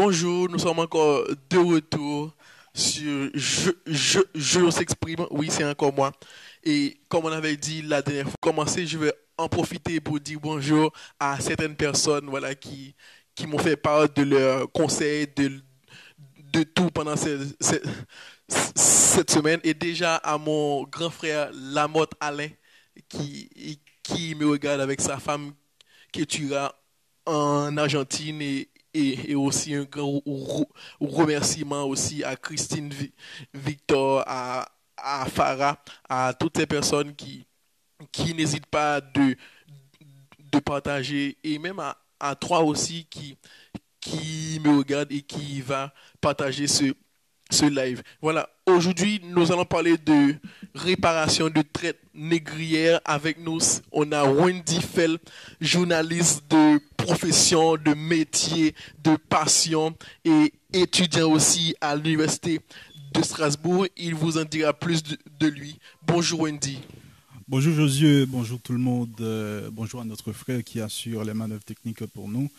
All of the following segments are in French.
Bonjour, nous sommes encore de retour sur Je s'exprime. Oui, c'est encore moi. Et comme on avait dit la dernière fois, pour commencer, je vais en profiter pour dire bonjour à certaines personnes voilà, qui m'ont fait part de leurs conseils, de tout pendant cette semaine. Et déjà à mon grand frère Lamotte Alain qui me regarde avec sa femme que tu as en Argentine et aussi un grand remerciement aussi à Christine Victor, à Farah, à toutes ces personnes qui n'hésitent pas de partager et même à toi aussi qui me regarde et qui va partager ce live. Voilà, aujourd'hui, nous allons parler de réparation de traite négrière. Avec nous, on a Wendy Fell, journaliste de profession, de métier, de passion et étudiant aussi à l'université de Strasbourg. Il vous en dira plus de lui. Bonjour Wendy. Bonjour Josué, bonjour tout le monde, bonjour à notre frère qui assure les manœuvres techniques pour nous.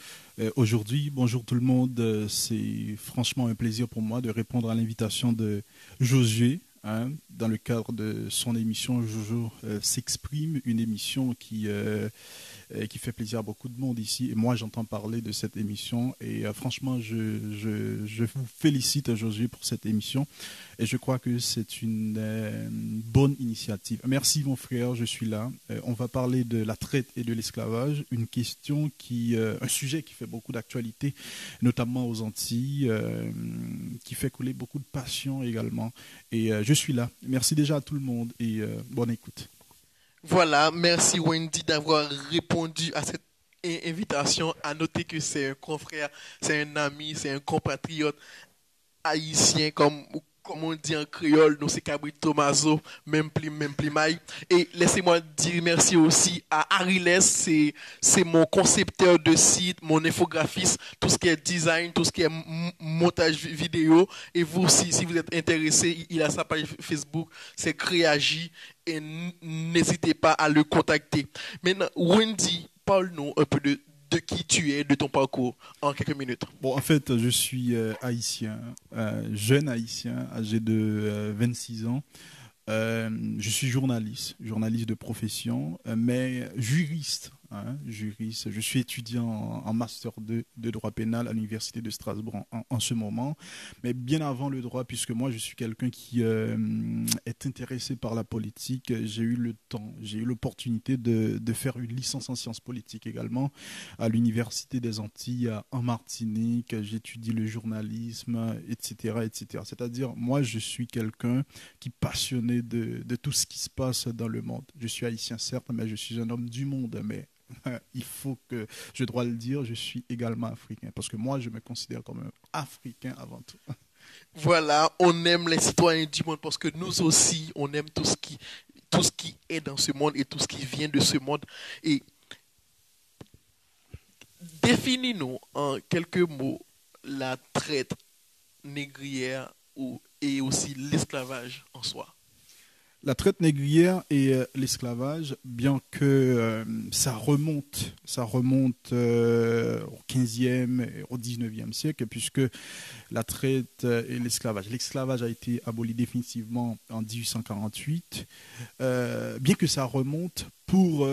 Aujourd'hui, bonjour tout le monde, c'est franchement un plaisir pour moi de répondre à l'invitation de Josué, hein, dans le cadre de son émission Jojo s'exprime, une émission qui fait plaisir à beaucoup de monde ici. Et moi, j'entends parler de cette émission et franchement, je vous félicite Josué pour cette émission. Et je crois que c'est une bonne initiative. Merci mon frère, je suis là. On va parler de la traite et de l'esclavage, une question un sujet qui fait beaucoup d'actualité, notamment aux Antilles, qui fait couler beaucoup de passion également. Et je suis là. Merci déjà à tout le monde et bonne écoute. Voilà, merci Wendy d'avoir répondu à cette invitation. À noter que c'est un confrère, c'est un ami, c'est un compatriote haïtien, comme on dit en créole, nous c'est Cabri Tomaso, même plus maille. Et laissez-moi dire merci aussi à Ariles, c'est mon concepteur de site, mon infographiste, tout ce qui est design, tout ce qui est montage vidéo. Et vous aussi, si vous êtes intéressé, il a sa page Facebook, c'est Créagi, et n'hésitez pas à le contacter. Maintenant, Wendy, parle-nous un peu de qui tu es, de ton parcours, en quelques minutes. Bon, en fait, je suis haïtien, jeune haïtien, âgé de 26 ans. Je suis journaliste de profession, mais juriste, hein, juriste. Je suis étudiant en master 2 de droit pénal à l'université de Strasbourg en ce moment, mais bien avant le droit, puisque moi je suis quelqu'un qui est intéressé par la politique. J'ai eu le temps, j'ai eu l'opportunité de faire une licence en sciences politiques également à l'université des Antilles en Martinique. J'étudie le journalisme, etc., etc. C'est-à-dire, moi je suis quelqu'un qui est passionné de tout ce qui se passe dans le monde. Je suis haïtien certes, mais je suis un homme du monde, mais il faut que, je dois le dire, je suis également africain, parce que moi je me considère comme un Africain avant tout. Voilà, on aime les citoyens du monde parce que nous aussi, on aime tout ce qui est dans ce monde et tout ce qui vient de ce monde. Et définis-nous en quelques mots la traite négrière et aussi l'esclavage en soi. La traite négrière et l'esclavage, bien que ça remonte au 15e et au 19e siècle, puisque la traite et l'esclavage a été aboli définitivement en 1848, bien que ça remonte, pour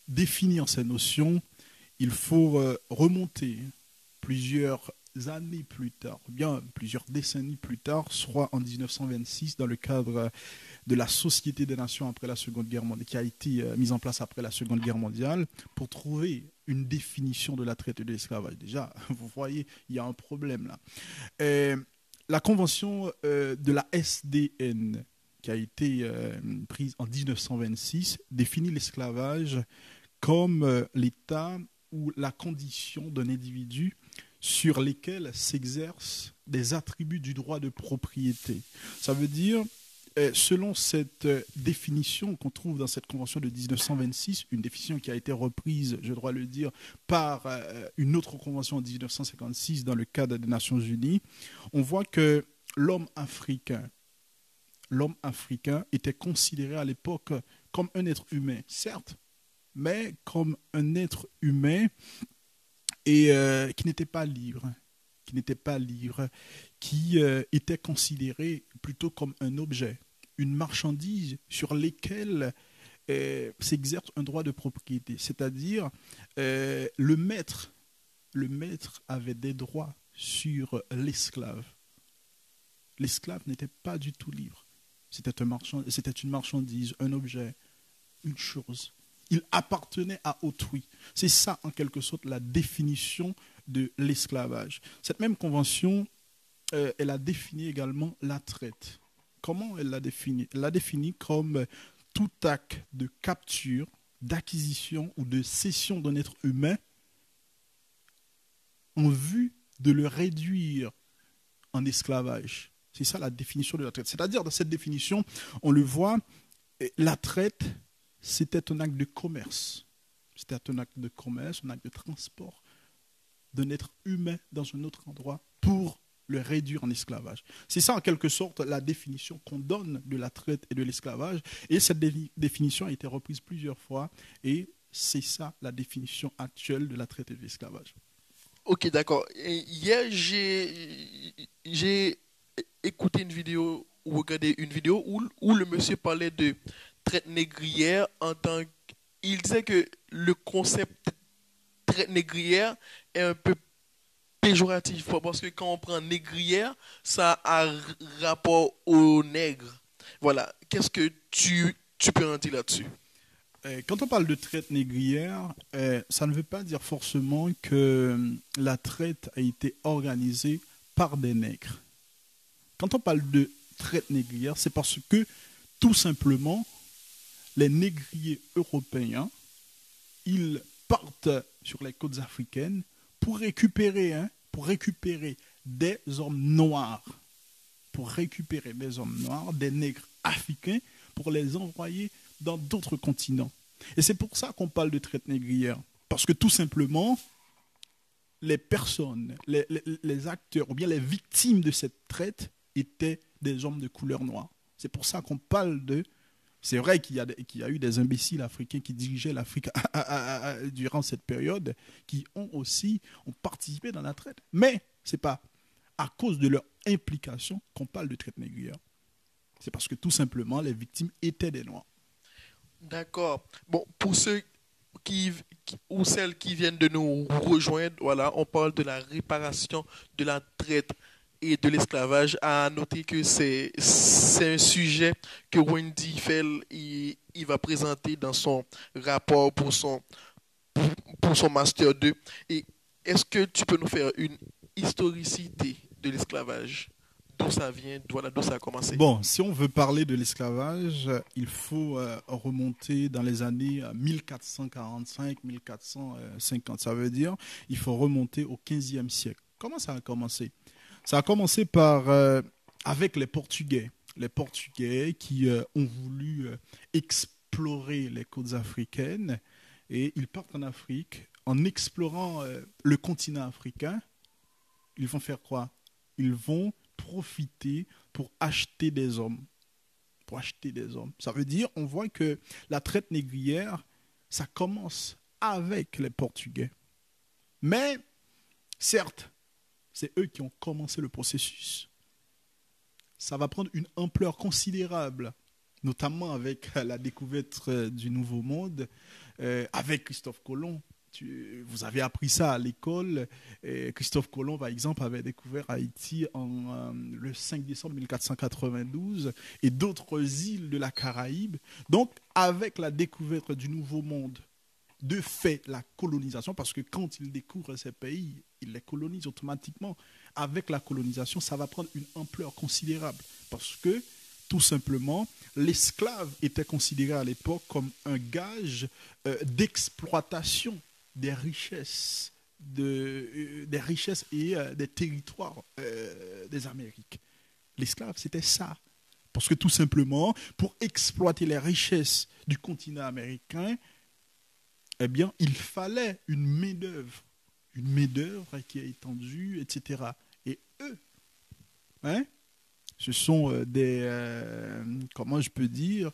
définir ces notions, il faut remonter plusieurs années plus tard, bien plusieurs décennies plus tard, soit en 1926, dans le cadre de la Société des Nations après la Seconde Guerre mondiale, qui a été mise en place après la Seconde Guerre mondiale, pour trouver une définition de la traite et de l'esclavage. Déjà, vous voyez, il y a un problème là. La convention de la SDN, qui a été prise en 1926, définit l'esclavage comme l'état ou la condition d'un individu sur lesquels s'exercent des attributs du droit de propriété. Ça veut dire, selon cette définition qu'on trouve dans cette convention de 1926, une définition qui a été reprise, je dois le dire, par une autre convention en 1956 dans le cadre des Nations Unies, on voit que l'homme africain était considéré à l'époque comme un être humain, certes, mais comme un être humain et qui n'était pas libre. qui n'étaient pas libres, qui étaient considérés plutôt comme un objet, une marchandise sur lesquelles s'exerce un droit de propriété. C'est-à-dire, le maître avait des droits sur l'esclave. L'esclave n'était pas du tout libre. C'était une marchandise, un objet, une chose. Il appartenait à autrui. C'est ça, en quelque sorte, la définition de l'esclavage. Cette même convention, elle a défini également la traite. Comment elle l'a défini? Elle l'a défini comme tout acte de capture, d'acquisition ou de cession d'un être humain en vue de le réduire en esclavage. C'est ça la définition de la traite. C'est-à-dire, dans cette définition, on le voit, la traite, c'était un acte de commerce. C'était un acte de commerce, un acte de transport d'un être humain dans un autre endroit pour le réduire en esclavage. C'est ça, en quelque sorte, la définition qu'on donne de la traite et de l'esclavage. Et cette définition a été reprise plusieurs fois. Et c'est ça, la définition actuelle de la traite et de l'esclavage. Ok, d'accord. Et hier, j'ai écouté une vidéo ou regardé une vidéo où le monsieur parlait de traite négrière en tant que... Il disait que le concept traite négrière est un peu péjoratif parce que quand on prend négrière, ça a rapport aux nègres. Voilà. Qu'est-ce que tu peux en dire là-dessus? Quand on parle de traite négrière, ça ne veut pas dire forcément que la traite a été organisée par des nègres. Quand on parle de traite négrière, c'est parce que, tout simplement, les négriers européens, ils partent sur les côtes africaines pour récupérer des hommes noirs, des nègres africains, pour les envoyer dans d'autres continents. Et c'est pour ça qu'on parle de traite négrière. Parce que tout simplement, les personnes, les acteurs, ou bien les victimes de cette traite étaient des hommes de couleur noire. C'est pour ça qu'on parle de... C'est vrai qu'il y a eu des imbéciles africains qui dirigeaient l'Afrique durant cette période, qui ont participé dans la traite. Mais ce n'est pas à cause de leur implication qu'on parle de traite négrière. C'est parce que tout simplement, les victimes étaient des Noirs. D'accord. Bon, pour ceux ou celles qui viennent de nous rejoindre, voilà, on parle de la réparation de la traite et de l'esclavage. À noter que c'est un sujet que Wendy Fell il va présenter dans son rapport pour son Master 2. Et est-ce que tu peux nous faire une historicité de l'esclavage? D'où ça vient, voilà, d'où ça a commencé? Bon, si on veut parler de l'esclavage, il faut remonter dans les années 1445-1450. Ça veut dire il faut remonter au 15e siècle. Comment ça a commencé? Ça a commencé avec les Portugais. Les Portugais qui ont voulu explorer les côtes africaines et ils partent en Afrique. En explorant le continent africain, ils vont faire quoi? Ils vont profiter pour acheter des hommes. Pour acheter des hommes. Ça veut dire, on voit que la traite négrière, ça commence avec les Portugais. Mais, certes, c'est eux qui ont commencé le processus. Ça va prendre une ampleur considérable, notamment avec la découverte du Nouveau Monde, avec Christophe Colomb. Vous avez appris ça à l'école. Christophe Colomb, par exemple, avait découvert Haïti le 5 décembre 1492 et d'autres îles de la Caraïbe. Donc, avec la découverte du Nouveau Monde, de fait, la colonisation, parce que quand il découvre ces pays, il les colonise automatiquement. Avec la colonisation, ça va prendre une ampleur considérable parce que, tout simplement, l'esclave était considéré à l'époque comme un gage d'exploitation des richesses, des richesses et des territoires des Amériques. L'esclave, c'était ça. Parce que tout simplement, pour exploiter les richesses du continent américain, eh bien, il fallait une main-d'œuvre qui est étendue, etc. Et eux, hein, ce sont comment je peux dire,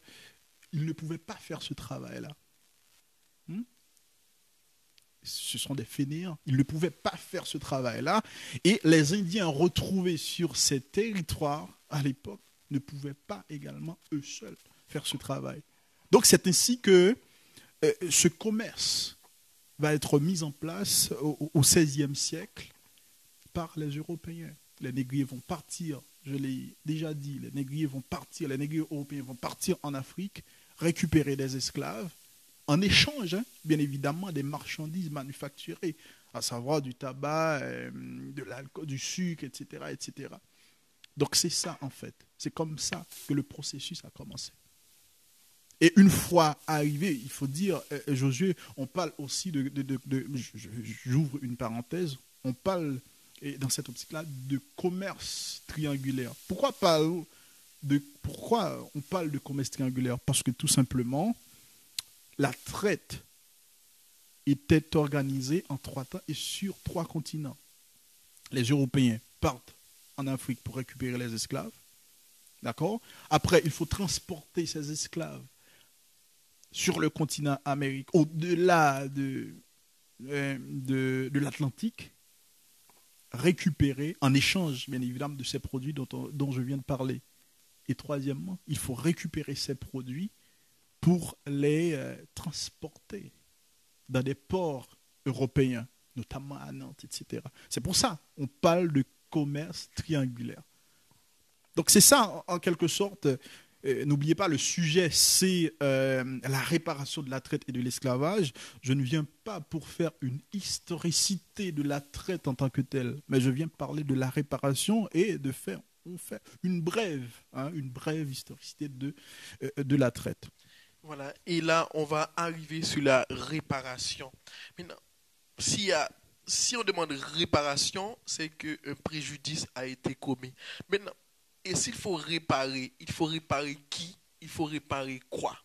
ils ne pouvaient pas faire ce travail-là. ce sont des fainéants. Ils ne pouvaient pas faire ce travail-là. Et les Indiens retrouvés sur ces territoires, à l'époque, ne pouvaient pas également, eux seuls, faire ce travail. Donc c'est ainsi que ce commerce va être mis en place au XVIe siècle par les Européens. Les négriers vont partir, je l'ai déjà dit, les négriers européens vont partir en Afrique, récupérer des esclaves, en échange, bien évidemment, des marchandises manufacturées, à savoir du tabac, de l'alcool, du sucre, etc., etc. Donc c'est ça, en fait. C'est comme ça que le processus a commencé. Et une fois arrivé, il faut dire, Josué, on parle aussi j'ouvre une parenthèse, on parle, et dans cette optique-là, de commerce triangulaire. Pourquoi on parle de commerce triangulaire? Parce que tout simplement, la traite était organisée en 3 temps et sur 3 continents. Les Européens partent en Afrique pour récupérer les esclaves. D'accord? Après, il faut transporter ces esclaves sur le continent américain, au-delà de l'Atlantique, récupérer en échange, bien évidemment, de ces produits dont je viens de parler. Et troisièmement, il faut récupérer ces produits pour les transporter dans des ports européens, notamment à Nantes, etc. C'est pour ça qu'on parle de commerce triangulaire. Donc c'est ça, en quelque sorte, n'oubliez pas, le sujet, c'est la réparation de la traite et de l'esclavage. Je ne viens pas pour faire une historicité de la traite en tant que telle, mais je viens parler de la réparation et on fait une brève historicité de la traite. Voilà, et là, on va arriver sur la réparation. Maintenant, si on demande réparation, c'est qu'un préjudice a été commis. Maintenant, et s'il faut réparer, il faut réparer qui? Il faut réparer quoi?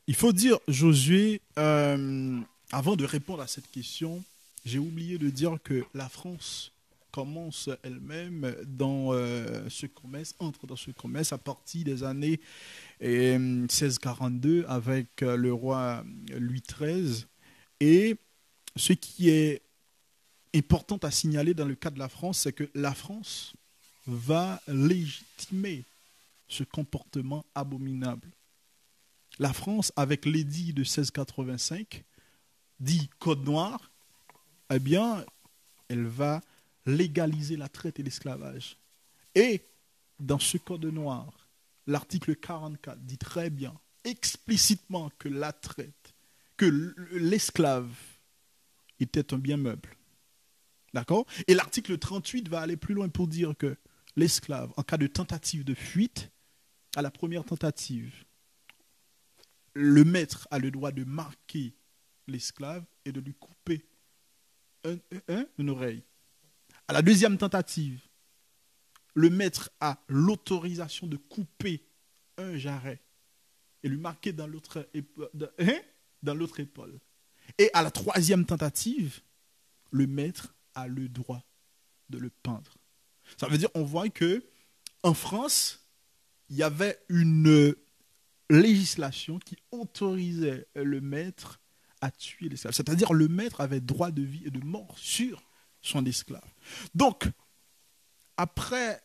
Il faut dire, Josué, avant de répondre à cette question, j'ai oublié de dire que la France commence elle-même dans entre dans ce commerce à partir des années 1642 avec le roi Louis XIII. Et ce qui est important à signaler dans le cas de la France, c'est que la France va légitimer ce comportement abominable. La France, avec l'édit de 1685, dit Code noir, eh bien, elle va légaliser la traite et l'esclavage. Et dans ce Code noir, l'article 44 dit très bien, explicitement, que la traite, que l'esclave était un bien meuble. D'accord? Et l'article 38 va aller plus loin pour dire que l'esclave, en cas de tentative de fuite, à la première tentative, le maître a le droit de marquer l'esclave et de lui couper une oreille. À la deuxième tentative, le maître a l'autorisation de couper un jarret et lui marquer dans l'autre épaule. Et à la troisième tentative, le maître a le droit de le peindre. Ça veut dire, on voit que en France, il y avait une législation qui autorisait le maître à tuer l'esclave. C'est-à-dire, le maître avait droit de vie et de mort sur son esclave. Donc, après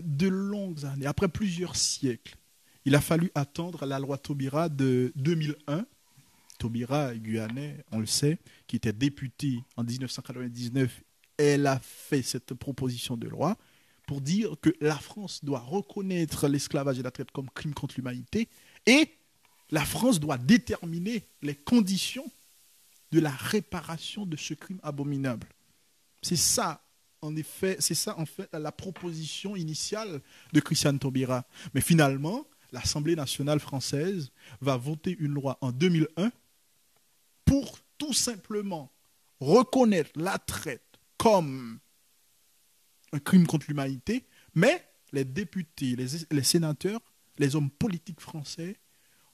de longues années, après plusieurs siècles, il a fallu attendre la loi Taubira de 2001. Taubira, guyanais, on le sait, qui était député en 1999, elle a fait cette proposition de loi pour dire que la France doit reconnaître l'esclavage et la traite comme crime contre l'humanité et la France doit déterminer les conditions de la réparation de ce crime abominable. C'est ça, en effet, la proposition initiale de Christiane Taubira. Mais finalement, l'Assemblée nationale française va voter une loi en 2001 pour tout simplement reconnaître la traite comme un crime contre l'humanité, mais les députés, les sénateurs, les hommes politiques français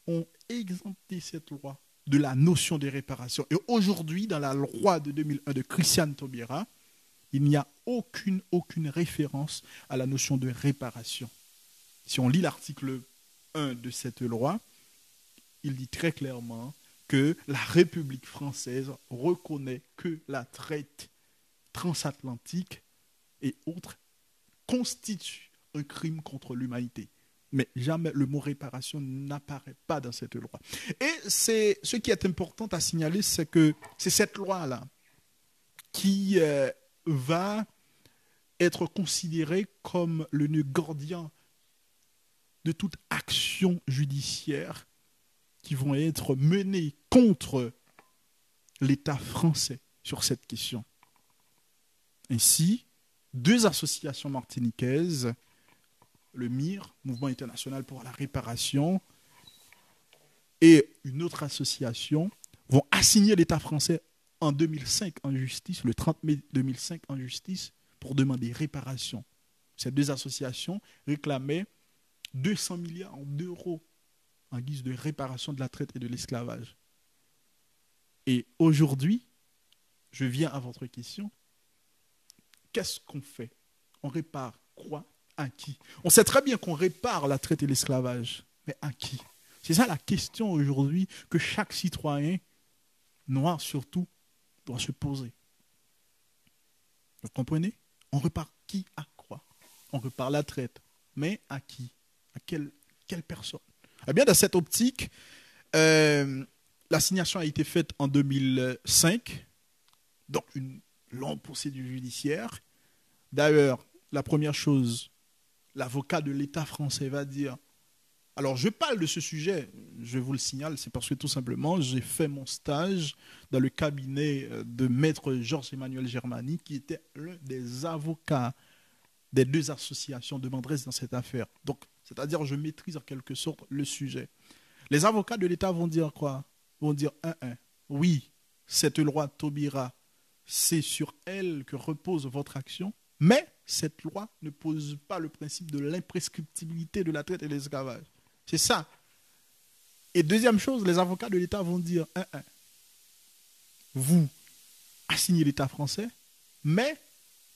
ont exempté cette loi de la notion de réparation. Et aujourd'hui, dans la loi de 2001 de Christiane Taubira, il n'y a aucune référence à la notion de réparation. Si on lit l'article 1 de cette loi, il dit très clairement que la République française reconnaît que la traite transatlantique et autres constitue un crime contre l'humanité. Mais jamais le mot réparation n'apparaît pas dans cette loi. Et c'est ce qui est important à signaler, c'est que c'est cette loi-là qui va être considérée comme le nœud gordien de toute action judiciaire qui vont être menées contre l'État français sur cette question. Ainsi, 2 associations martiniquaises, le MIR, Mouvement international pour la réparation, et une autre association, vont assigner l'État français en 2005 en justice, le 30 mai 2005 en justice, pour demander réparation. Ces 2 associations réclamaient 200 milliards d'euros en guise de réparation de la traite et de l'esclavage. Et aujourd'hui, je viens à votre question, qu'est-ce qu'on fait? On répare quoi? À qui? On sait très bien qu'on répare la traite et l'esclavage, mais à qui? C'est ça la question aujourd'hui que chaque citoyen, noir surtout, doit se poser. Vous comprenez? On répare qui à quoi? On répare la traite, mais à qui? À quelle personne? Eh bien, dans cette optique, l'assignation a été faite en 2005, donc une longue procédure judiciaire. D'ailleurs, la première chose, l'avocat de l'État français va dire, alors je parle de ce sujet, je vous le signale, c'est parce que tout simplement, j'ai fait mon stage dans le cabinet de maître Georges-Emmanuel Germani, qui était l'un des avocats des 2 associations demanderesses dans cette affaire. Donc, c'est-à-dire, je maîtrise en quelque sorte le sujet. Les avocats de l'État vont dire quoi? Vont dire, oui, cette loi Taubira, c'est sur elle que repose votre action, mais cette loi ne pose pas le principe de l'imprescriptibilité de la traite et de l'esclavage. C'est ça. Et deuxième chose, les avocats de l'État vont dire, vous assignez l'État français, mais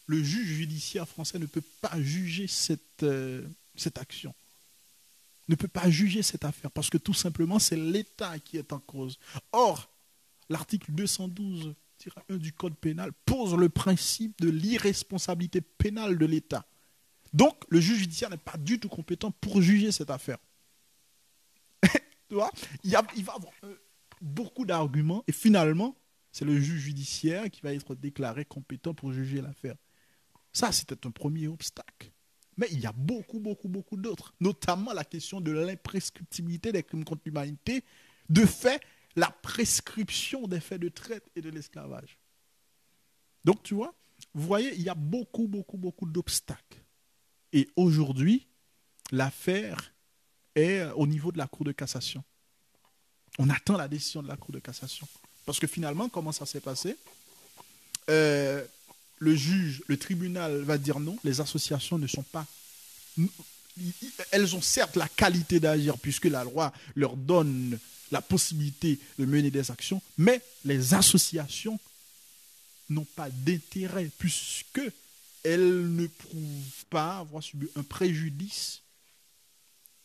le juge judiciaire français ne peut pas juger cette action. Ne peut pas juger cette affaire, parce que tout simplement, c'est l'État qui est en cause. Or, l'article 212-1 du Code pénal pose le principe de l'irresponsabilité pénale de l'État. Donc, le juge judiciaire n'est pas du tout compétent pour juger cette affaire. Tu vois, il va avoir beaucoup d'arguments, et finalement, c'est le juge judiciaire qui va être déclaré compétent pour juger l'affaire. Ça, c'était un premier obstacle. Mais il y a beaucoup d'autres, notamment la question de l'imprescriptibilité des crimes contre l'humanité, de fait, la prescription des faits de traite et de l'esclavage. Donc, tu vois, vous voyez, il y a beaucoup d'obstacles. Et aujourd'hui, l'affaire est au niveau de la Cour de cassation. On attend la décision de la Cour de cassation. Parce que finalement, comment ça s'est passé? Le juge, le tribunal va dire non, les associations ne sont pas... Elles ont certes la qualité d'agir puisque la loi leur donne la possibilité de mener des actions, mais les associations n'ont pas d'intérêt puisque elles ne prouvent pas avoir subi un préjudice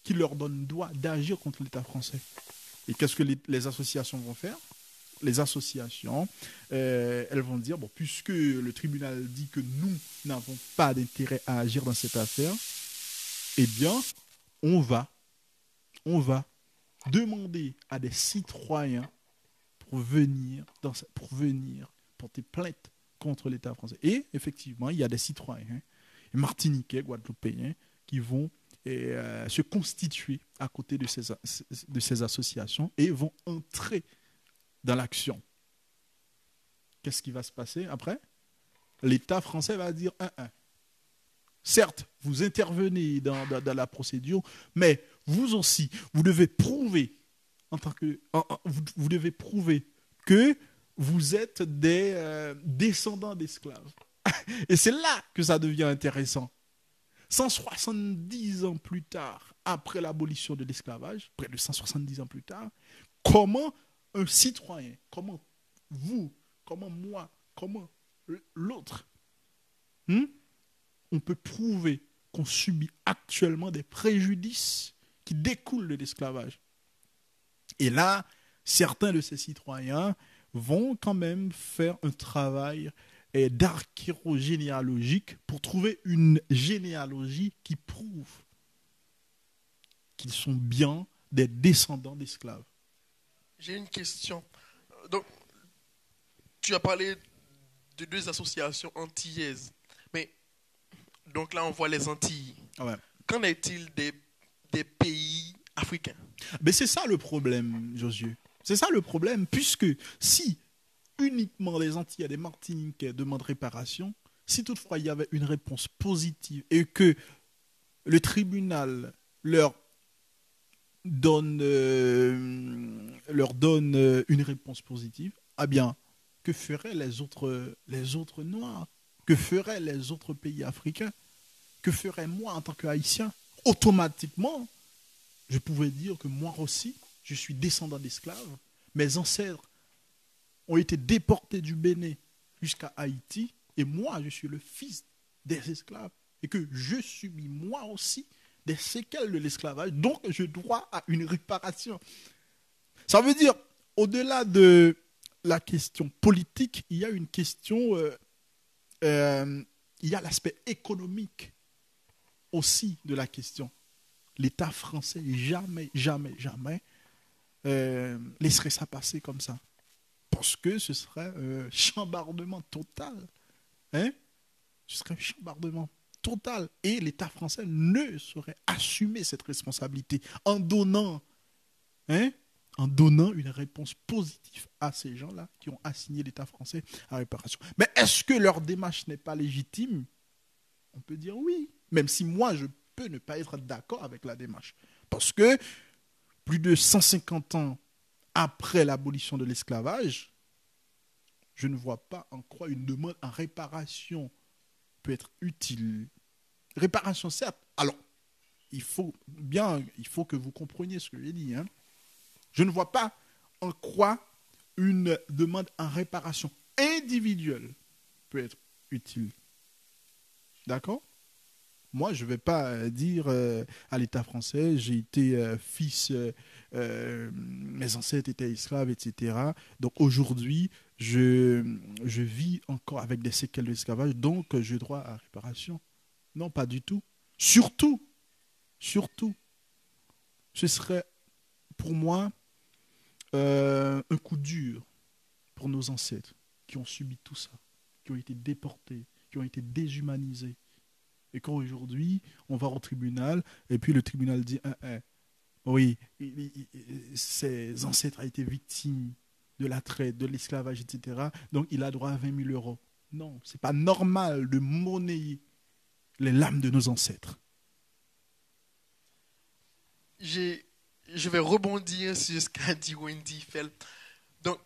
qui leur donne droit d'agir contre l'État français. Et qu'est-ce que les associations vont faire? Les associations, elles vont dire, bon, puisque le tribunal dit que nous n'avons pas d'intérêt à agir dans cette affaire, eh bien, on va demander à des citoyens pour venir porter plainte contre l'État français. Et effectivement, il y a des citoyens martiniquais, guadeloupéens, qui vont se constituer à côté de ces associations et vont entrer dans l'action. Qu'est-ce qui va se passer après? L'État français va dire certes, vous intervenez dans la procédure, mais vous aussi, vous devez prouver vous devez prouver que vous êtes des descendants d'esclaves. Et c'est là que ça devient intéressant. 170 ans plus tard, après l'abolition de l'esclavage, près de 170 ans plus tard, comment un citoyen, comment vous, comment moi, comment l'autre, on peut prouver qu'on subit actuellement des préjudices qui découlent de l'esclavage. Et là, certains de ces citoyens vont quand même faire un travail d'archéogénéalogique pour trouver une généalogie qui prouve qu'ils sont bien des descendants d'esclaves. J'ai une question. Donc, tu as parlé de deux associations antillaises. Mais, donc là, on voit les Antilles. Ouais. Qu'en est-il des pays africains? Mais c'est ça le problème, Josué. C'est ça le problème, puisque si uniquement les Antillais et les Martiniquais demandent réparation, si toutefois il y avait une réponse positive et que le tribunal leur donne une réponse positive, ah bien, que feraient les autres Noirs? Que feraient les autres pays africains? Que ferais moi en tant qu'Haïtien? Automatiquement, je pouvais dire que moi aussi, je suis descendant d'esclaves. Mes ancêtres ont été déportés du Bénin jusqu'à Haïti, et moi, je suis le fils des esclaves, et que je subis moi aussi des séquelles de l'esclavage, donc je dois à une réparation. Ça veut dire, au-delà de la question politique, il y a une question, il y a l'aspect économique aussi de la question. L'État français jamais, jamais, jamais laisserait ça passer comme ça. Parce que ce serait un chambardement total. Hein? Ce serait un chambardement total. Et l'État français ne saurait assumer cette responsabilité en donnant une réponse positive à ces gens-là qui ont assigné l'État français à réparation. Mais est-ce que leur démarche n'est pas légitime? On peut dire oui. Même si moi, je peux ne pas être d'accord avec la démarche. Parce que plus de 150 ans après l'abolition de l'esclavage, je ne vois pas en quoi une demande en réparation peut être utile. Réparation, certes. Alors, il faut que vous compreniez ce que j'ai dit. Hein. Je ne vois pas en quoi une demande en réparation individuelle peut être utile. D'accord? Moi, je ne vais pas dire à l'État français, j'ai été fils, mes ancêtres étaient esclaves, etc. Donc aujourd'hui, je vis encore avec des séquelles de l'esclavage, donc j'ai droit à réparation. Non, pas du tout. Surtout, ce serait pour moi un coup dur pour nos ancêtres qui ont subi tout ça, qui ont été déportés, qui ont été déshumanisés. Et quand aujourd'hui, on va au tribunal, et puis le tribunal dit, oui, ses ancêtres ont été victimes de la traite, de l'esclavage, etc. Donc il a droit à 20 000 euros. Non, ce n'est pas normal de monnayer les lames de nos ancêtres. Je vais rebondir sur ce qu'a dit Wendy Feld. Donc,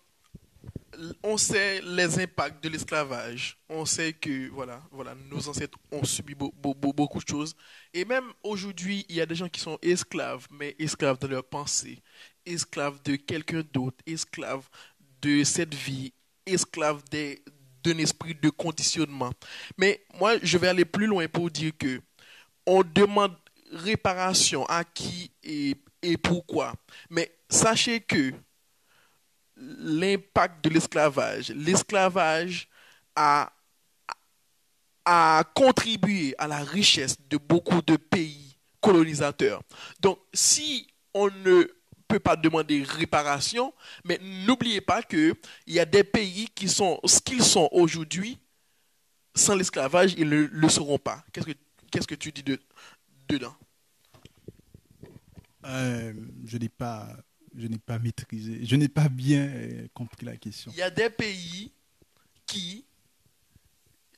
on sait les impacts de l'esclavage. On sait que voilà, nos ancêtres ont subi beaucoup de choses. Et même aujourd'hui, il y a des gens qui sont esclaves, mais esclaves de leur pensée, esclaves de quelqu'un d'autre, esclaves de cette vie, esclaves d'un esprit de conditionnement. Mais moi, je vais aller plus loin pour dire que on demande réparation à qui et pourquoi. Mais sachez que l'impact de l'esclavage a, a contribué à la richesse de beaucoup de pays colonisateurs. Donc, si on ne peut pas demander réparation, mais n'oubliez pas qu'il y a des pays qui sont ce qu'ils sont aujourd'hui, sans l'esclavage, ils ne le seront pas. Qu'est-ce que tu dis dedans? Je n'ai pas maîtrisé, je n'ai pas bien compris la question. Il y a des pays qui,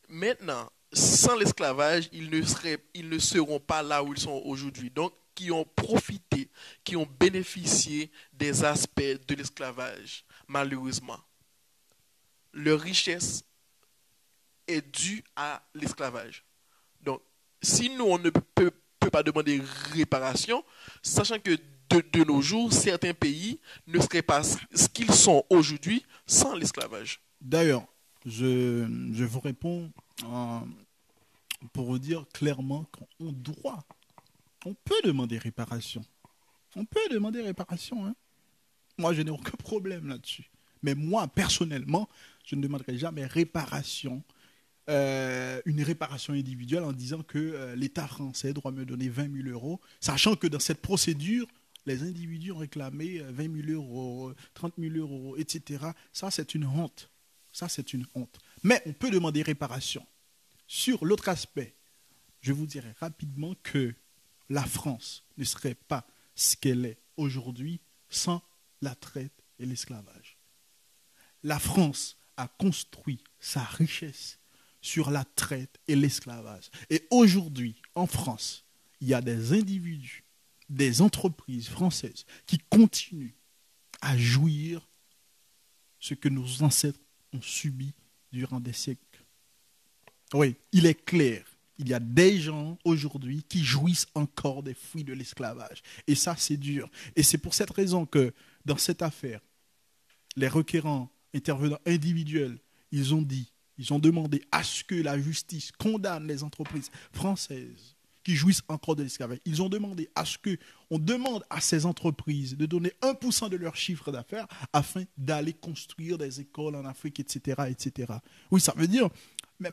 maintenant, sans l'esclavage, ils ne seront pas là où ils sont aujourd'hui. Donc, qui ont profité, qui ont bénéficié des aspects de l'esclavage, malheureusement. Leur richesse est due à l'esclavage. Donc, si nous, on ne peut pas demander réparation, sachant que de nos jours, certains pays ne seraient pas ce qu'ils sont aujourd'hui sans l'esclavage. D'ailleurs, je vous réponds pour vous dire clairement qu'on peut demander réparation. On peut demander réparation. Hein. Moi, je n'ai aucun problème là-dessus. Mais moi, personnellement, je ne demanderai jamais une réparation individuelle en disant que l'État français doit me donner 20 000 euros, sachant que dans cette procédure, les individus ont réclamé 20 000 euros, 30 000 euros, etc. Ça, c'est une honte. Ça, c'est une honte. Mais on peut demander réparation. Sur l'autre aspect, je vous dirais rapidement que la France ne serait pas ce qu'elle est aujourd'hui sans la traite et l'esclavage. La France a construit sa richesse sur la traite et l'esclavage. Et aujourd'hui, en France, il y a des individus, des entreprises françaises qui continuent à jouir ce que nos ancêtres ont subi durant des siècles. Oui, il est clair, il y a des gens aujourd'hui qui jouissent encore des fruits de l'esclavage. Et ça, c'est dur. Et c'est pour cette raison que, dans cette affaire, les requérants intervenants individuels, ils ont demandé à ce que la justice condamne les entreprises françaises qui jouissent encore de l'esclavage. Ils ont demandé à ce qu'on demande à ces entreprises de donner 1% de leur chiffre d'affaires afin d'aller construire des écoles en Afrique, etc., etc. Oui, ça veut dire,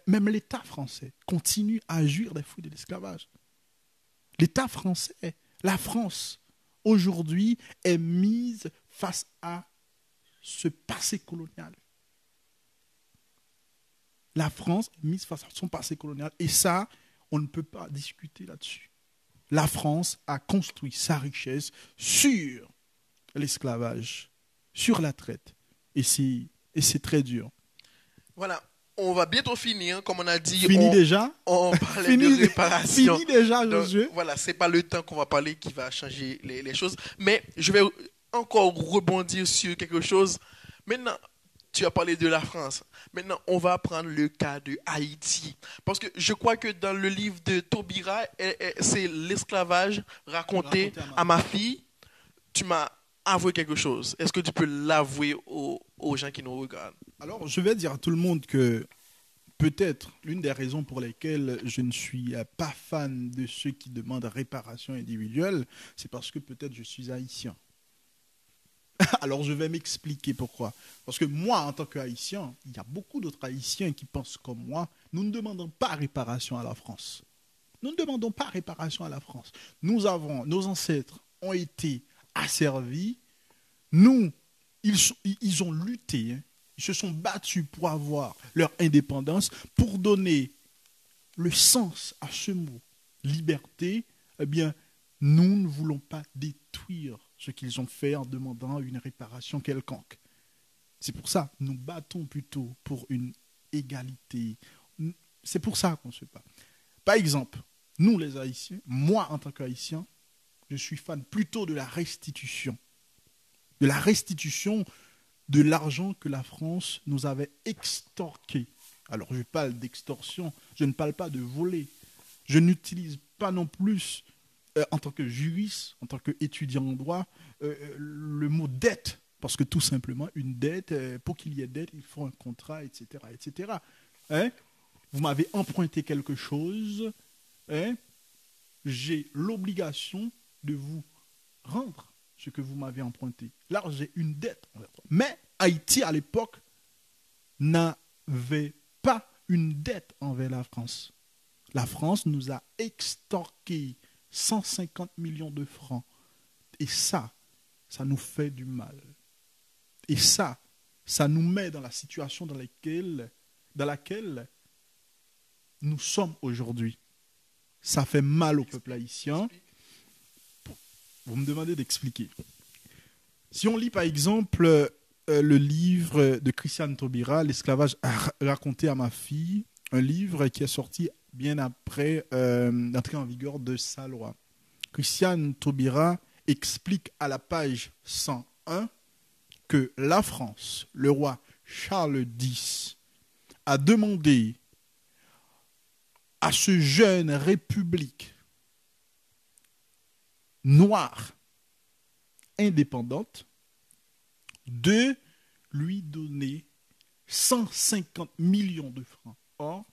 même l'État français continue à jouir des fruits de l'esclavage. L'État français, la France, aujourd'hui, est mise face à ce passé colonial. La France est mise face à son passé colonial. Et ça, on ne peut pas discuter là-dessus. La France a construit sa richesse sur l'esclavage, sur la traite. Et c'est très dur. Voilà, on va bientôt finir. Comme on a dit, Fini déjà. On parlait de réparation. Fini déjà, Donc, Josué. voilà, c'est pas le temps qu'on va parler qui va changer les choses. Mais je vais encore rebondir sur quelque chose. Maintenant, tu as parlé de la France. Maintenant, on va prendre le cas de Haïti. Parce que je crois que dans le livre de Taubira, c'est l'esclavage raconté à ma fille. Tu m'as avoué quelque chose. Est-ce que tu peux l'avouer aux gens qui nous regardent? Alors, je vais dire à tout le monde que peut-être l'une des raisons pour lesquelles je ne suis pas fan de ceux qui demandent réparation individuelle, c'est parce que peut-être je suis haïtien. Alors je vais m'expliquer pourquoi. Parce que moi, en tant qu'haïtien, il y a beaucoup d'autres haïtiens qui pensent comme moi. Nous ne demandons pas réparation à la France. Nous ne demandons pas réparation à la France. Nos ancêtres ont été asservis. Ils ont lutté. Hein. Ils se sont battus pour avoir leur indépendance, pour donner le sens à ce mot, liberté. Eh bien, nous ne voulons pas détruire ce qu'ils ont fait en demandant une réparation quelconque. C'est pour ça que nous battons plutôt pour une égalité. C'est pour ça qu'on se bat. Par exemple, nous les Haïtiens, moi en tant qu'Haïtien, je suis fan plutôt de la restitution. De la restitution de l'argent que la France nous avait extorqué. Alors je parle d'extorsion, je ne parle pas de voler. Je n'utilise pas non plus en tant que juriste, en tant qu'étudiant en droit, le mot dette, parce que tout simplement, une dette, pour qu'il y ait dette, il faut un contrat, etc. etc. Hein? Vous m'avez emprunté quelque chose, hein? J'ai l'obligation de vous rendre ce que vous m'avez emprunté. Là, j'ai une dette envers toi. Mais Haïti, à l'époque, n'avait pas une dette envers la France. La France nous a extorqué 150 millions de francs. Et ça nous fait du mal. Et ça nous met dans la situation dans laquelle nous sommes aujourd'hui. Ça fait mal au peuple haïtien. Vous me demandez d'expliquer. Si on lit par exemple le livre de Christiane Taubira, L'esclavage raconté à ma fille, un livre qui est sorti bien après l'entrée en vigueur de sa loi. Christiane Taubira explique à la page 101 que la France, le roi Charles X, a demandé à ce jeune république noire indépendante de lui donner 150 millions de francs or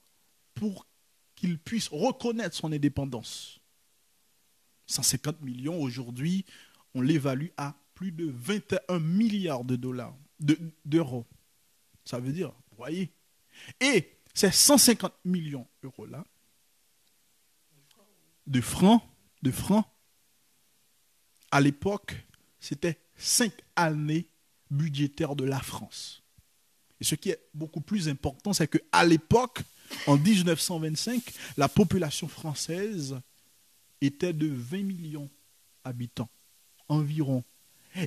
pour qu'il puisse reconnaître son indépendance. 150 millions aujourd'hui, on l'évalue à plus de 21 milliards de dollars, d'euros. Ça veut dire, vous voyez. Et ces 150 millions d'euros là, de francs, à l'époque, c'était 5 années budgétaires de la France. Et ce qui est beaucoup plus important, c'est qu'à l'époque, en 1925, la population française était de 20 millions d'habitants, environ.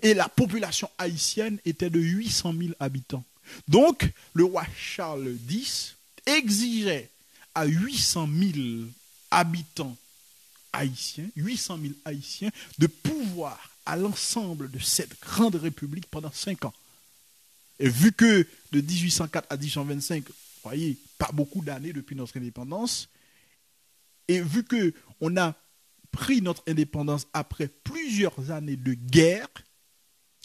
Et la population haïtienne était de 800 000 habitants. Donc, le roi Charles X exigeait à 800 000 habitants haïtiens, 800 000 haïtiens, de pouvoir à l'ensemble de cette grande république pendant 5 ans. Et vu que de 1804 à 1825, vous voyez, pas beaucoup d'années depuis notre indépendance, et vu qu'on a pris notre indépendance après plusieurs années de guerre,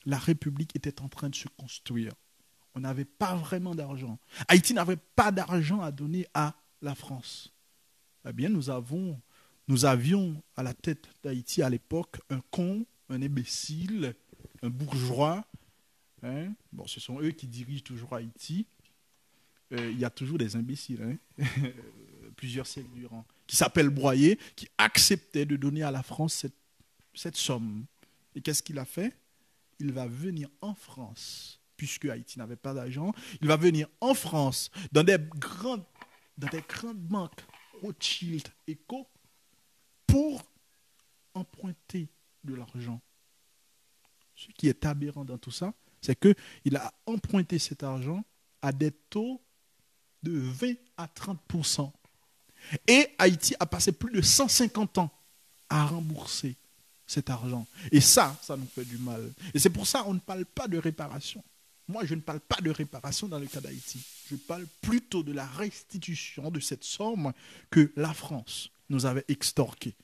la République était en train de se construire. On n'avait pas vraiment d'argent. Haïti n'avait pas d'argent à donner à la France. Eh bien, nous avions à la tête d'Haïti à l'époque un con, un imbécile, un bourgeois. Hein? Bon, ce sont eux qui dirigent toujours Haïti. Il y a toujours des imbéciles, hein? Plusieurs siècles durant, qui s'appelle Broyer, qui acceptait de donner à la France cette somme. Et qu'est-ce qu'il a fait? Il va venir en France, puisque Haïti n'avait pas d'argent, il va venir en France, dans des grandes banques, Rothschild et Co., pour emprunter de l'argent. Ce qui est aberrant dans tout ça, c'est qu'il a emprunté cet argent à des taux de 20 à 30%. Et Haïti a passé plus de 150 ans à rembourser cet argent. Et ça nous fait du mal. Et c'est pour ça qu'on ne parle pas de réparation. Moi, je ne parle pas de réparation dans le cas d'Haïti. Je parle plutôt de la restitution de cette somme que la France nous avait extorquée.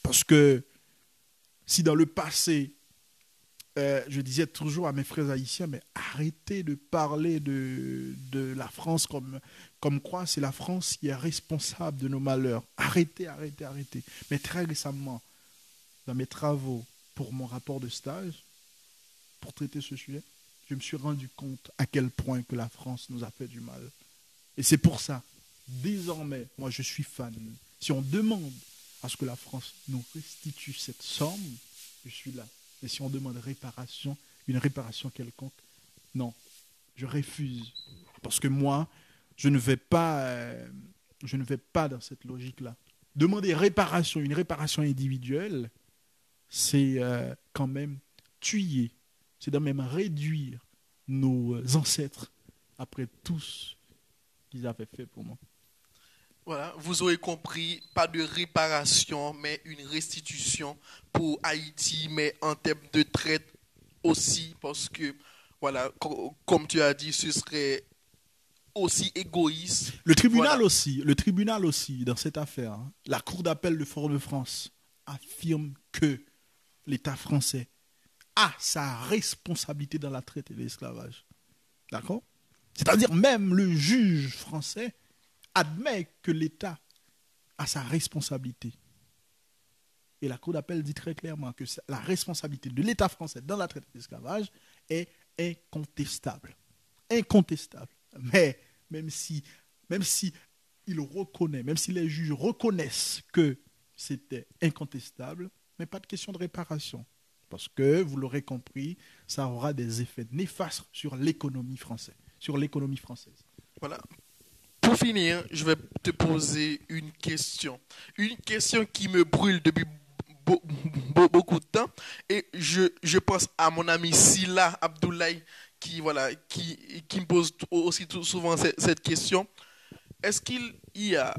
Parce que si dans le passé, je disais toujours à mes frères haïtiens, mais arrêtez de parler de la France comme quoi c'est la France qui est responsable de nos malheurs. Arrêtez. Mais très récemment, dans mes travaux pour mon rapport de stage, pour traiter ce sujet, je me suis rendu compte à quel point que la France nous a fait du mal. Et c'est pour ça, désormais, moi je suis fan. Si on demande à ce que la France nous restitue cette somme, je suis là. Et si on demande réparation, une réparation quelconque, non, je refuse. Parce que moi, je ne vais pas dans cette logique-là. Demander réparation, une réparation individuelle, c'est quand même tuer, c'est quand même réduire nos ancêtres après tout ce qu'ils avaient fait pour moi. Voilà, vous aurez compris, pas de réparation, mais une restitution pour Haïti, mais en termes de traite aussi, parce que, voilà, comme tu as dit, ce serait aussi égoïste. Le tribunal Voilà. aussi, dans cette affaire, hein, la Cour d'appel de Fort-de-France affirme que l'État français a sa responsabilité dans la traite et l'esclavage. D'accord? C'est-à-dire même le juge français admet que l'État a sa responsabilité. Et la Cour d'appel dit très clairement que la responsabilité de l'État français dans la traite et l'esclavage est incontestable. Incontestable. Mais même si il reconnaît, même si les juges reconnaissent que c'était incontestable, mais pas de question de réparation. Parce que, vous l'aurez compris, ça aura des effets néfastes sur l'économie française. Voilà. Pour finir, je vais te poser une question. Une question qui me brûle depuis beaucoup de temps. Et je pense à mon ami Silla Abdoulaye qui me pose aussi souvent cette question. Est-ce qu'il y a,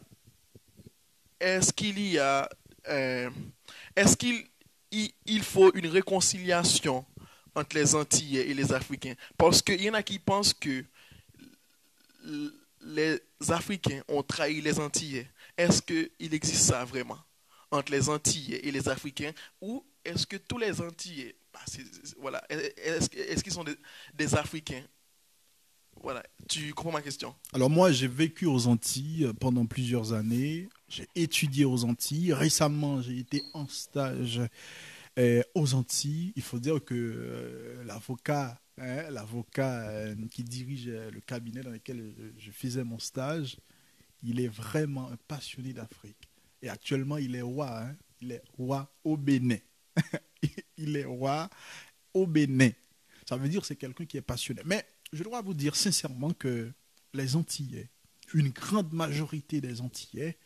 est-ce qu'il y a, est-ce qu'il faut une réconciliation entre les Antillais et les Africains? Parce qu'il y en a qui pensent que les Africains ont trahi les Antillais. Est-ce qu'il existe ça vraiment entre les Antillais et les Africains? Ou est-ce que tous les Antillais, voilà, est-ce qu'ils sont des Africains? Voilà, tu comprends ma question? Alors moi, j'ai vécu aux Antilles pendant plusieurs années. J'ai étudié aux Antilles. Récemment, j'ai été en stage Aux Antilles, il faut dire que l'avocat qui dirige le cabinet dans lequel je faisais mon stage, il est vraiment un passionné d'Afrique. Et actuellement, il est roi. Il est roi au Bénin. Il est roi au Bénin. Ça veut dire que c'est quelqu'un qui est passionné. Mais je dois vous dire sincèrement que les Antillais, une grande majorité des Antillais,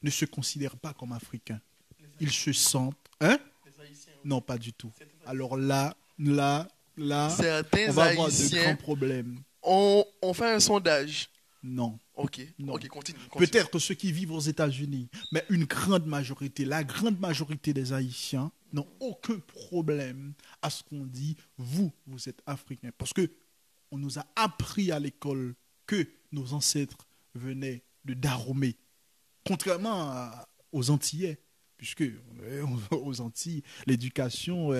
ne se considèrent pas comme africains. Ils se sentent... Hein? Non, pas du tout. Alors là, Certains on va avoir de Haïtiens grands problèmes. on fait un sondage. Non. Ok, Non. ok, continue. Peut-être que ceux qui vivent aux États-Unis, mais une grande majorité, la grande majorité des Haïtiens n'ont aucun problème à ce qu'on dit, vous êtes africain. Parce que on nous a appris à l'école que nos ancêtres venaient de Dahomey. Contrairement aux Antillais, puisque aux Antilles, l'éducation,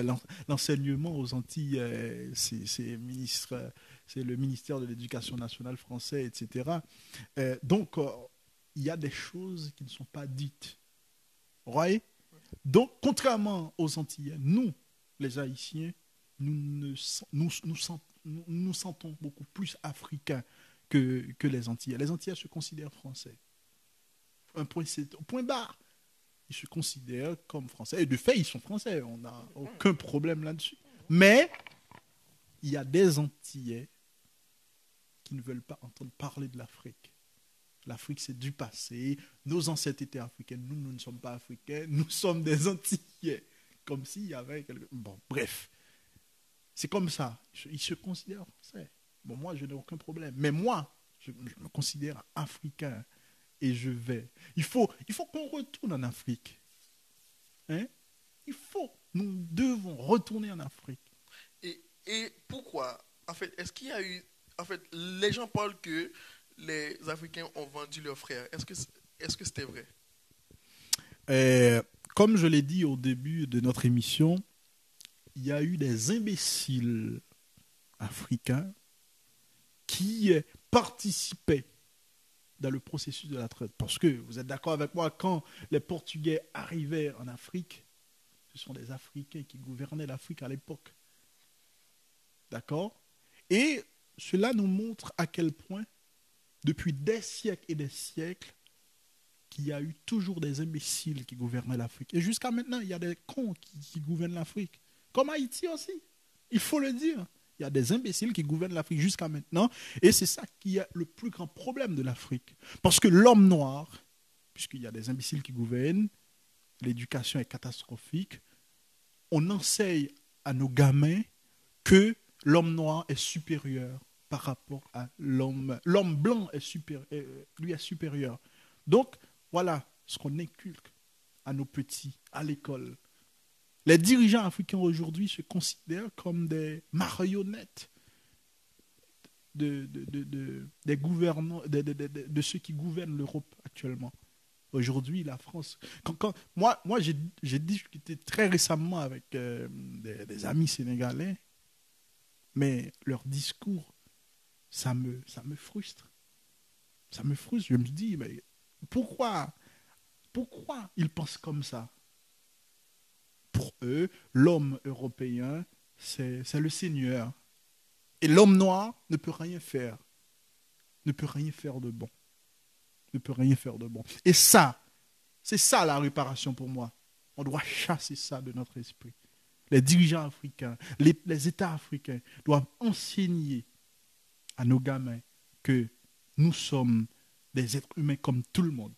l'enseignement aux Antilles, c'est le ministère de l'Éducation nationale français, etc. Donc, il y a des choses qui ne sont pas dites. Vous voyez? Donc, contrairement aux Antillais, nous, les Haïtiens, nous nous sentons beaucoup plus africains que les Antillais. Les Antillais se considèrent français. Point barre. Ils se considèrent comme français. Et de fait, ils sont français. On n'a aucun problème là-dessus. Mais il y a des Antillais qui ne veulent pas entendre parler de l'Afrique. L'Afrique, c'est du passé. Nos ancêtres étaient africains. Nous ne sommes pas africains. Nous sommes des Antillais. Comme s'il y avait quelque... Bon, bref. C'est comme ça. Ils se considèrent français. Bon, moi, je n'ai aucun problème. Mais moi, je me considère africain. Et je vais. Il faut qu'on retourne en Afrique. Hein? Nous devons retourner en Afrique. Et pourquoi? En fait, est-ce qu'il y a eu... En fait, les gens parlent que les Africains ont vendu leurs frères. Est-ce que c'était vrai? Comme je l'ai dit au début de notre émission, il y a eu des imbéciles africains qui participaient dans le processus de la traite. Parce que, vous êtes d'accord avec moi, quand les Portugais arrivaient en Afrique, ce sont des Africains qui gouvernaient l'Afrique à l'époque. D'accord? Et cela nous montre à quel point, depuis des siècles et des siècles, qu'il y a eu toujours des imbéciles qui gouvernaient l'Afrique. Et jusqu'à maintenant, il y a des cons qui gouvernent l'Afrique. Comme Haïti aussi. Il faut le dire. Il y a des imbéciles qui gouvernent l'Afrique jusqu'à maintenant. Et c'est ça qui est le plus grand problème de l'Afrique. Parce que l'homme noir, puisqu'il y a des imbéciles qui gouvernent, l'éducation est catastrophique. On enseigne à nos gamins que l'homme noir est supérieur par rapport à l'homme. L'homme blanc est supérieur, lui est supérieur. Donc, voilà ce qu'on inculque à nos petits à l'école. Les dirigeants africains aujourd'hui se considèrent comme des marionnettes des gouvernants, de ceux qui gouvernent l'Europe actuellement. Aujourd'hui, la France... Moi j'ai discuté très récemment avec des amis sénégalais, mais leur discours, ça me frustre. Ça me frustre. Je me dis, mais pourquoi ils pensent comme ça? Pour eux, l'homme européen, c'est le Seigneur. Et l'homme noir ne peut rien faire. Ne peut rien faire de bon. Ne peut rien faire de bon. Et ça, c'est ça la réparation pour moi. On doit chasser ça de notre esprit. Les dirigeants africains, les États africains doivent enseigner à nos gamins que nous sommes des êtres humains comme tout le monde.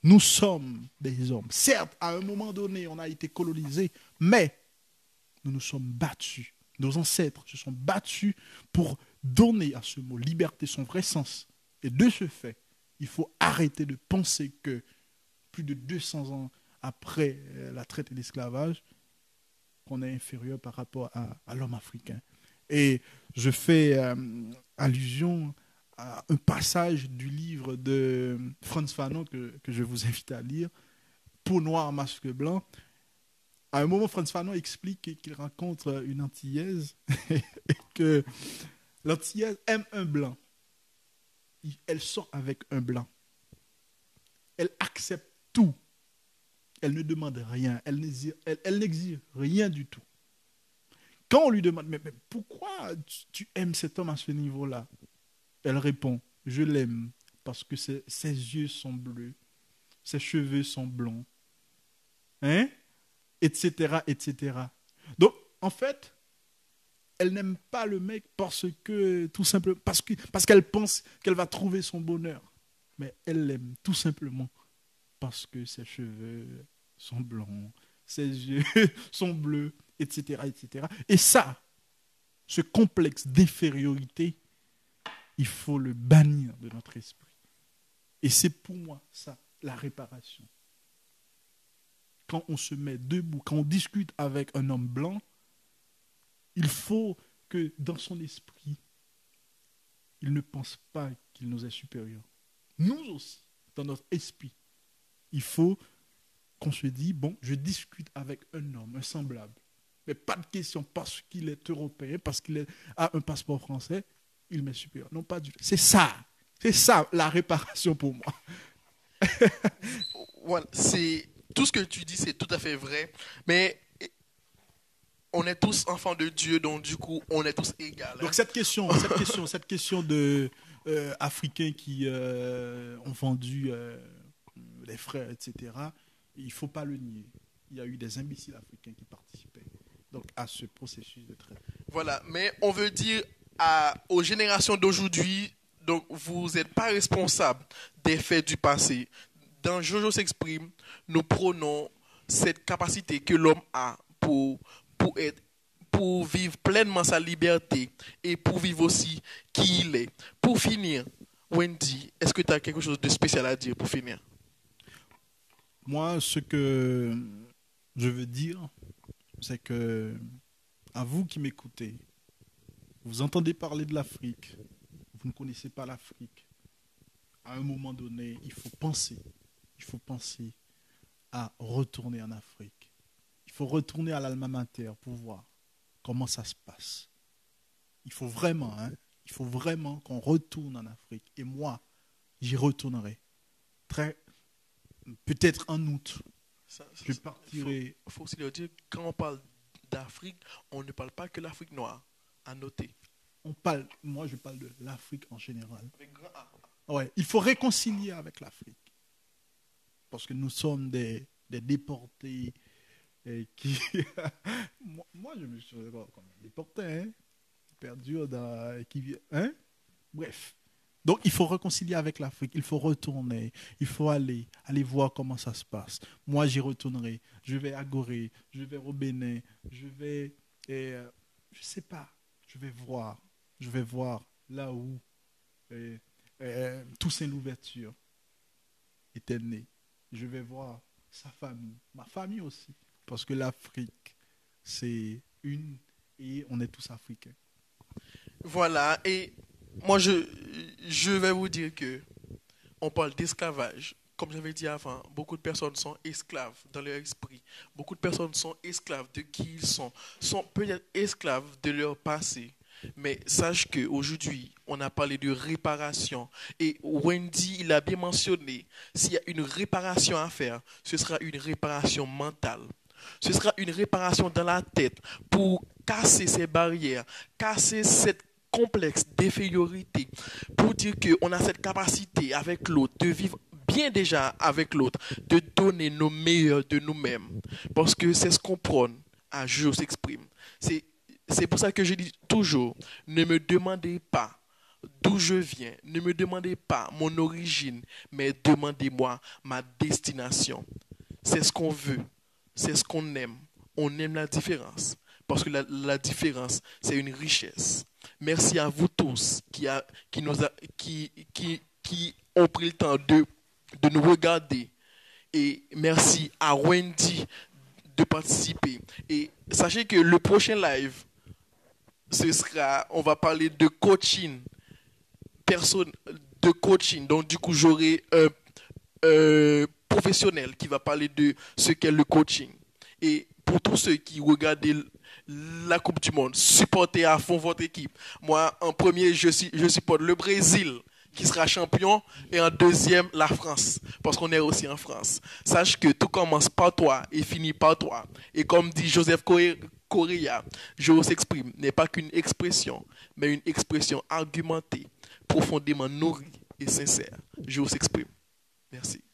Nous sommes des hommes. Certes, à un moment donné, on a été colonisés, mais nous nous sommes battus. Nos ancêtres se sont battus pour donner à ce mot liberté son vrai sens. Et de ce fait, il faut arrêter de penser que plus de 200 ans après la traite et l'esclavage, qu'on est inférieur par rapport à l'homme africain. Et je fais allusion à un passage du livre de Frantz Fanon que je vous invite à lire, Peau noire, masque blanc. À un moment, Frantz Fanon explique qu'il rencontre une Antillaise et que l'Antillaise aime un blanc. Elle sort avec un blanc. Elle accepte tout. Elle ne demande rien. Elle n'exige rien du tout. Quand on lui demande, mais pourquoi tu aimes cet homme à ce niveau-là? Elle répond, je l'aime parce que ses yeux sont bleus, ses cheveux sont blonds, hein? Etc., etc. Donc, en fait, elle n'aime pas le mec parce que, tout simplement, parce qu'elle pense qu'elle va trouver son bonheur. Mais elle l'aime tout simplement parce que ses cheveux sont blonds, ses yeux sont bleus, etc., etc. Et ça, ce complexe d'infériorité, il faut le bannir de notre esprit. Et c'est pour moi ça, la réparation. Quand on se met debout, quand on discute avec un homme blanc, il faut que dans son esprit, il ne pense pas qu'il nous est supérieur. Nous aussi, dans notre esprit, il faut qu'on se dise, bon, je discute avec un homme, un semblable. Mais pas de question parce qu'il est européen, parce qu'il a un passeport français, il m'est supérieur. Non, pas du tout. C'est ça la réparation pour moi. Voilà, tout ce que tu dis, c'est tout à fait vrai. Mais on est tous enfants de Dieu, donc du coup, on est tous égaux. Donc cette question de Africains qui ont vendu les frères, etc., il ne faut pas le nier. Il y a eu des imbéciles africains qui participaient donc, à ce processus de traite. Voilà, mais on veut dire aux générations d'aujourd'hui, donc vous n'êtes pas responsable des faits du passé. Dans Jojo s'exprime, nous prenons cette capacité que l'homme a pour vivre pleinement sa liberté et pour vivre aussi qui il est. Pour finir, Wendy, est-ce que tu as quelque chose de spécial à dire pour finir? Moi, ce que je veux dire, c'est que, à vous qui m'écoutez, vous entendez parler de l'Afrique, vous ne connaissez pas l'Afrique. À un moment donné, il faut penser à retourner en Afrique. Il faut retourner à l'alma mater pour voir comment ça se passe. Il faut vraiment qu'on retourne en Afrique. Et moi, j'y retournerai. Peut-être en août. Je partirai. Il faut aussi le dire, quand on parle d'Afrique, on ne parle pas que l'Afrique noire. À noter. Moi, je parle de l'Afrique en général. Avec grand A. Ouais, il faut réconcilier avec l'Afrique. Parce que nous sommes des déportés qui... moi, je me suis comme déporté, hein? Perdu hein? Bref. Donc, il faut réconcilier avec l'Afrique. Il faut retourner. Il faut aller voir comment ça se passe. Moi, j'y retournerai. Je vais à Gorée. Je vais au Bénin. Je vais... je sais pas. Je vais voir là où Toussaint Louverture était né. Je vais voir sa famille, ma famille aussi. Parce que l'Afrique, c'est une et on est tous africains. Voilà, et moi je vais vous dire que on parle d'esclavage. Comme j'avais dit avant, beaucoup de personnes sont esclaves dans leur esprit. Beaucoup de personnes sont esclaves de qui ils sont peut-être esclaves de leur passé. Mais sache qu'aujourd'hui, on a parlé de réparation. Et Wendy, il a bien mentionné, s'il y a une réparation à faire, ce sera une réparation mentale. Ce sera une réparation dans la tête pour casser ces barrières, casser cette complexe d'infériorité, pour dire qu'on a cette capacité avec l'autre de vivre bien déjà avec l'autre, de donner nos meilleurs de nous-mêmes. Parce que c'est ce qu'on prône à Jour s'exprime. C'est pour ça que je dis toujours, ne me demandez pas d'où je viens, ne me demandez pas mon origine, mais demandez-moi ma destination. C'est ce qu'on veut, c'est ce qu'on aime. On aime la différence, parce que la différence, c'est une richesse. Merci à vous tous qui ont pris le temps de nous regarder. Et merci à Wendy de participer. Et sachez que le prochain live, on va parler de coaching, de coaching. Donc du coup, j'aurai un professionnel qui va parler de ce qu'est le coaching. Et pour tous ceux qui regardent la Coupe du Monde, supportez à fond votre équipe. Moi, en premier, je supporte le Brésil, qui sera champion, et en deuxième, la France, parce qu'on est aussi en France. Sache que tout commence par toi et finit par toi. Et comme dit Joseph Correa, je s'exprime n'est pas qu'une expression, mais une expression argumentée, profondément nourrie et sincère. Je s'exprime. Merci.